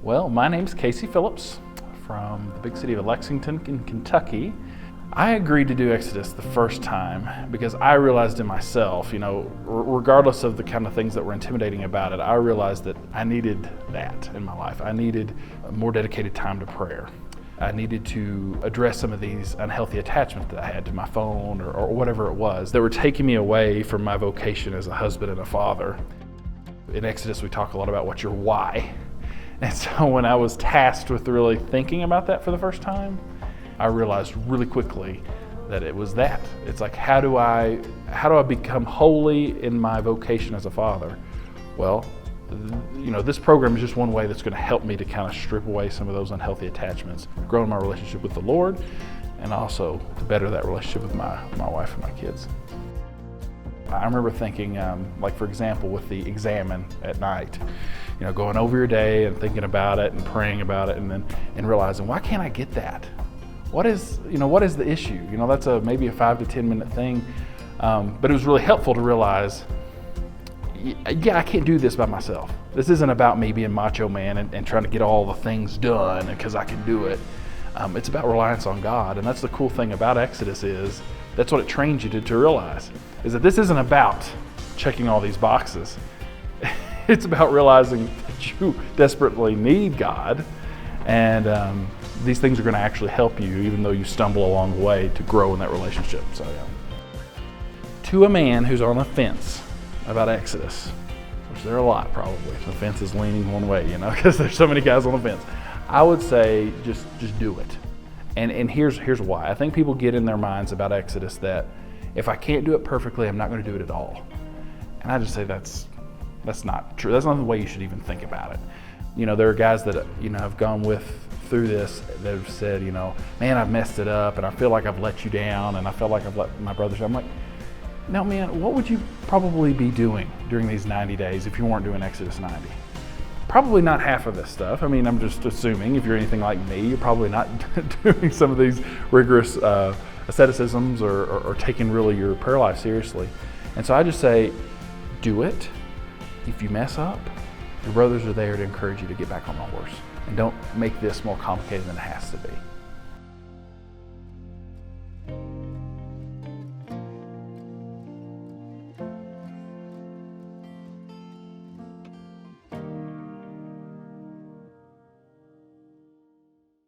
Well, my name's Casey Phillips from the big city of Lexington in Kentucky. I agreed to do Exodus the first time because I realized in myself, regardless of the kind of things that were intimidating about it, I realized that I needed that in my life. I needed a more dedicated time to prayer. I needed to address some of these unhealthy attachments that I had to my phone or whatever it was that were taking me away from my vocation as a husband and a father. In Exodus, we talk a lot about what's your why. And so when I was tasked with really thinking about that for the first time, I realized really quickly that it was that. It's like, how do I become holy in my vocation as a father? Well, this program is just one way that's going to help me to kind of strip away some of those unhealthy attachments, grow in my relationship with the Lord, and also to better that relationship with my wife and my kids. I remember thinking, for example, with the examine at night, going over your day and thinking about it and praying about it, and realizing, why can't I get that? What is the issue? That's maybe a 5 to 10 minute thing, but it was really helpful to realize, I can't do this by myself. This isn't about me being macho man and trying to get all the things done because I can do it. It's about reliance on God, and that's the cool thing about Exodus is that's what it trains you to realize, is that this isn't about checking all these boxes. It's about realizing that you desperately need God, and these things are going to actually help you, even though you stumble along the way, to grow in that relationship. So, to a man who's on the fence about Exodus, which there are a lot probably. The fence is leaning one way, because there's so many guys on the fence. I would say just do it. And here's why. I think people get in their minds about Exodus that if I can't do it perfectly, I'm not going to do it at all. And I just say that's not true. That's not the way you should even think about it. There are guys that have gone through this that have said, man, I've messed it up, and I feel like I've let you down, and I feel like I've let my brothers down. I'm like, no, man, what would you probably be doing during these 90 days if you weren't doing Exodus 90? Probably not half of this stuff. I mean, I'm just assuming if you're anything like me, you're probably not doing some of these rigorous asceticisms or taking really your prayer life seriously. And so I just say, do it. If you mess up, your brothers are there to encourage you to get back on the horse. And don't make this more complicated than it has to be.